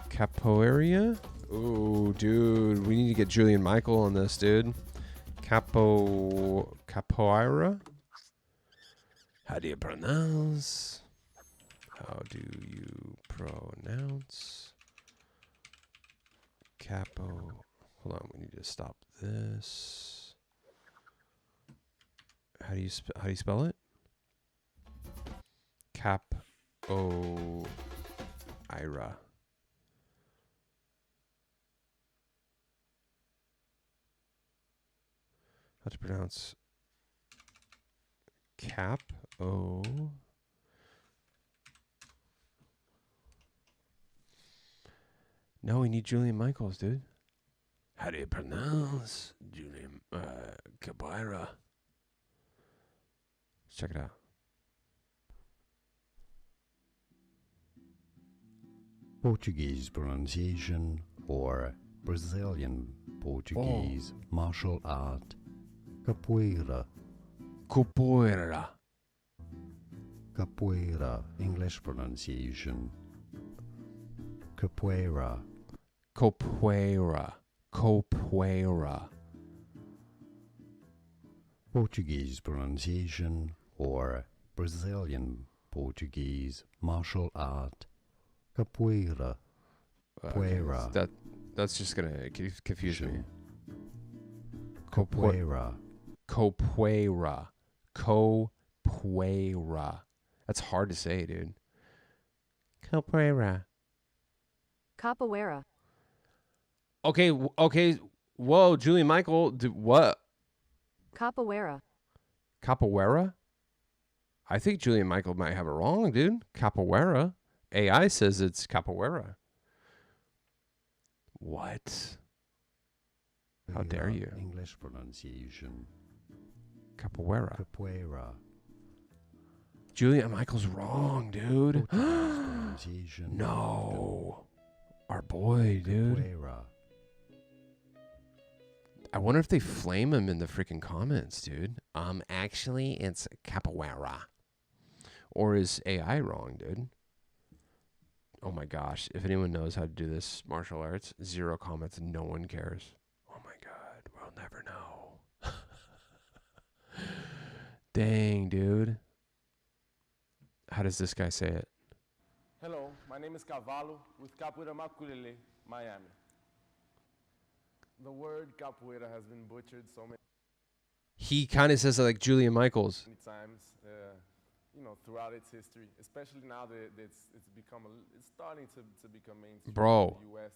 [SPEAKER 1] Capoeira? Ooh, dude. We need to get Julian Michael on this, dude. Capoeira? How do you pronounce? How do you pronounce? Hold on, we need to stop this. How do you spell it? Capoeira. How to pronounce No, we need Julian Michaels, dude. How do you pronounce Julian Capoeira? Let's check it out.
[SPEAKER 2] Portuguese pronunciation or Brazilian Portuguese martial art. Capoeira.
[SPEAKER 1] Capoeira.
[SPEAKER 2] Capoeira, English pronunciation. Capoeira.
[SPEAKER 1] Capoeira. Capoeira.
[SPEAKER 2] Portuguese pronunciation or Brazilian Portuguese martial art. Capoeira. Capoeira.
[SPEAKER 1] That's just gonna confuse me.
[SPEAKER 2] Capoeira.
[SPEAKER 1] Capoeira. Capoeira. That's hard to say, dude. Capoeira.
[SPEAKER 3] Capoeira.
[SPEAKER 1] Okay. Whoa, Julian Michael. What?
[SPEAKER 3] Capoeira.
[SPEAKER 1] Capoeira? I think Julian Michael might have it wrong, dude. Capoeira. AI says it's capoeira. What? How dare you?
[SPEAKER 2] English pronunciation.
[SPEAKER 1] Capoeira.
[SPEAKER 2] Capoeira.
[SPEAKER 1] Julian Michael's wrong, dude.
[SPEAKER 2] Pronunciation.
[SPEAKER 1] No. Our boy, dude.
[SPEAKER 2] Capoeira.
[SPEAKER 1] I wonder if they flame him in the freaking comments, dude. Actually, it's capoeira. Or is AI wrong, dude? Oh my gosh. If anyone knows how to do this martial arts, 0 comments. No one cares. Oh my God. We'll never know. Dang, dude. How does this guy say it?
[SPEAKER 4] Hello, my name is Cavallo with Capoeira Maculele, Miami. The word capoeira has been butchered so many
[SPEAKER 1] He kind of says it like Julian Michaels.
[SPEAKER 4] times, throughout its history, especially now that it's starting to become mainstream
[SPEAKER 1] Bro.
[SPEAKER 4] in the U.S.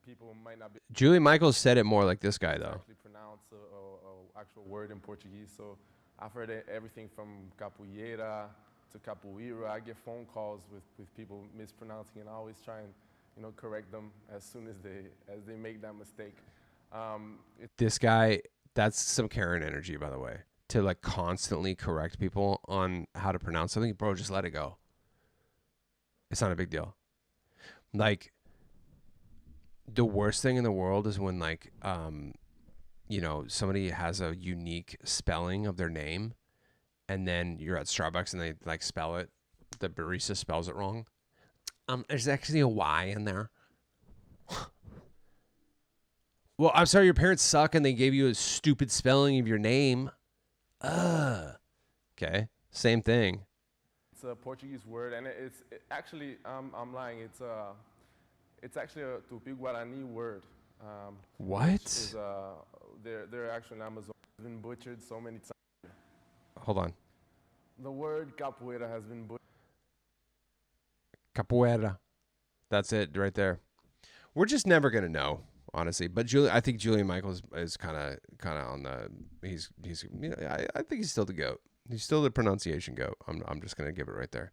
[SPEAKER 4] People might not be
[SPEAKER 1] Julian Michaels said it more like this guy, though.
[SPEAKER 4] actually pronounce a actual word in Portuguese. So I've heard everything from capoeira to capoeira. I get phone calls with people mispronouncing, and I always try and correct them as soon as they make that mistake.
[SPEAKER 1] This guy, that's some Karen energy, by the way, to like constantly correct people on how to pronounce something. Bro, just let it go. It's not a big deal. Like, the worst thing in the world is when like, somebody has a unique spelling of their name, and then you're at Starbucks and they like spell it. The barista spells it wrong. There's actually a Y in there. Well, I'm sorry, your parents suck and they gave you a stupid spelling of your name. Okay, same thing.
[SPEAKER 4] It's a Portuguese word, and actually, I'm lying. It's actually a Tupi Guarani word.
[SPEAKER 1] What?
[SPEAKER 4] Which is, they're actually in Amazon. It's been butchered so many times.
[SPEAKER 1] Hold on.
[SPEAKER 4] The word capoeira has been butchered.
[SPEAKER 1] Capoeira. That's it right there. We're just never gonna know, honestly. But I think Julian Michaels is kind of on the. He's you know, I think he's still the GOAT. He's still the pronunciation GOAT. I'm just gonna give it right there.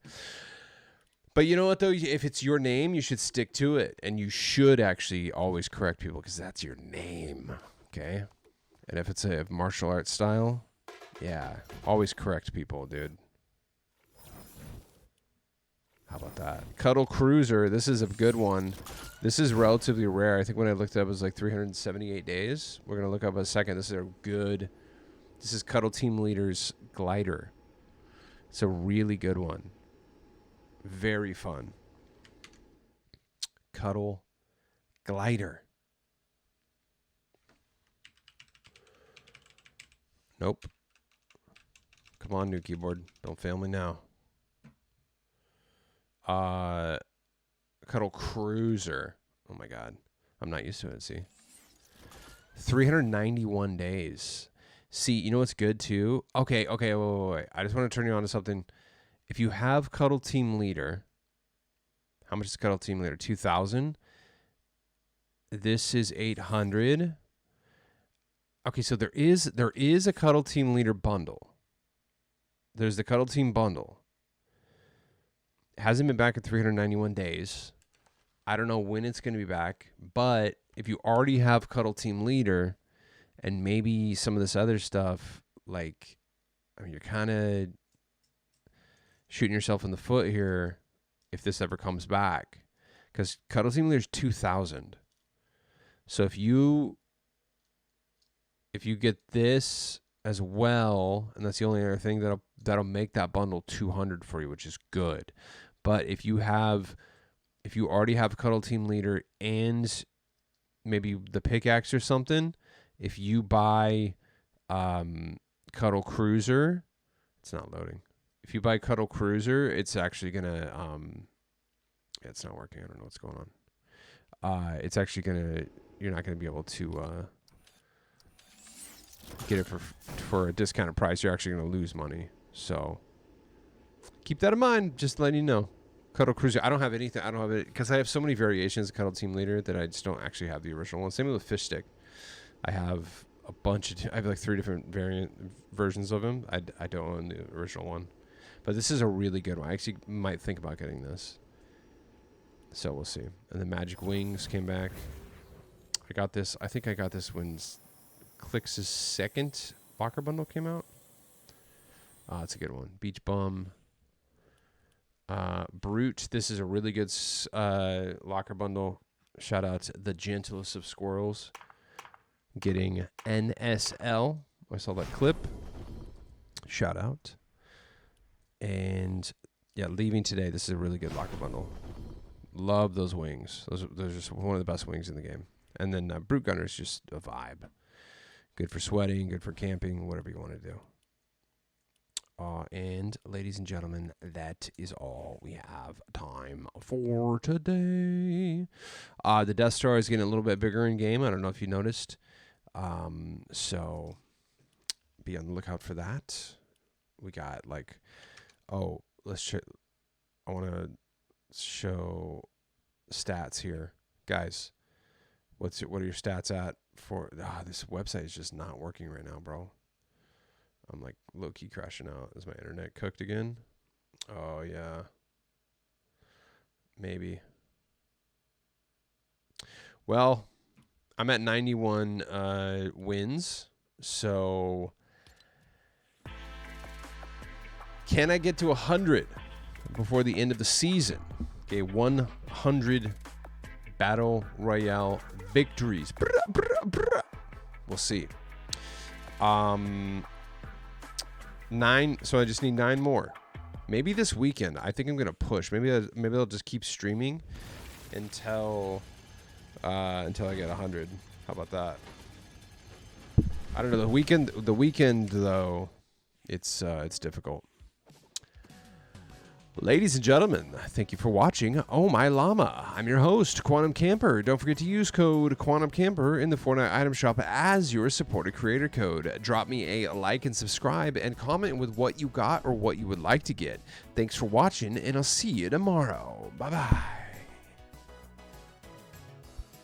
[SPEAKER 1] But you know what though? If it's your name, you should stick to it, and you should actually always correct people because that's your name. Okay. And if it's a martial arts style, yeah, always correct people, dude. How about that? Cuddle Cruiser. This is a good one. This is relatively rare. I think when I looked it up, it was like 378 days. We're going to look up a second. This is a good. This is Cuddle Team Leader's Glider. It's a really good one. Very fun. Cuddle Glider. Nope. Come on, new keyboard. Don't fail me now. Cuddle Cruiser. Oh my God. I'm not used to it. See, 391 days. See, you know what's good too? Okay. Wait. I just want to turn you on to something. If you have Cuddle Team Leader, how much is Cuddle Team Leader? 2,000. This is 800. Okay, so there is a Cuddle Team Leader bundle. There's the Cuddle Team bundle. Hasn't been back in 391 days. I don't know when it's going to be back, but if you already have Cuddle Team Leader and maybe some of this other stuff, like, I mean, you're kind of shooting yourself in the foot here if this ever comes back, because Cuddle Team Leader is 2,000. So if you get this as well, and that's the only other thing that'll make that bundle 200 for you, which is good. But if you already have Cuddle Team Leader and maybe the pickaxe or something, if you buy Cuddle Cruiser, it's not loading. If you buy Cuddle Cruiser, it's actually gonna it's not working. I don't know what's going on. It's actually you're not gonna be able to get it for a discounted price. You're actually gonna lose money. So keep that in mind. Just letting you know. Cuddle Cruiser. I don't have anything. I don't have it because I have so many variations of Cuddle Team Leader that I just don't actually have the original one. Same with Fish Stick. I have a bunch of. I have like 3 different versions of him. I don't own the original one, but this is a really good one. I actually might think about getting this. So we'll see. And the Magic Wings came back. I got this. I think I got this when Click's second locker bundle came out. It's a good one. Beach Bum. Brute. This is a really good locker bundle. Shout out to the gentlest of squirrels. Getting NSL. I saw that clip. Shout out. And yeah, leaving today. This is a really good locker bundle. Love those wings. Those are just one of the best wings in the game. And then Brute Gunner is just a vibe. Good for sweating, good for camping, whatever you want to do. And ladies and gentlemen, that is all we have time for today. The Death Star is getting a little bit bigger in game. I don't know if you noticed. So be on the lookout for that. We got like, let's check. I want to show stats here, guys. What are your stats at for? This website is just not working right now, bro. I'm like low-key crashing out. Is my internet cooked again? Oh, yeah. Maybe. Well, I'm at 91 wins. So can I get to 100 before the end of the season? Okay, 100 Battle Royale victories. We'll see. 9, so I just need 9 more. Maybe this weekend. I think I'm gonna push. Maybe I'll just keep streaming until I get 100. How about that? I don't know. The weekend though, it's difficult. Ladies and gentlemen, thank you for watching Oh My Llama. I'm your host, Quantum Camper. Don't forget to use code Quantum Camper in the Fortnite item shop as your supported creator code. Drop me a like and subscribe and comment with what you got or what you would like to get. Thanks for watching, and I'll see you tomorrow. Bye-bye.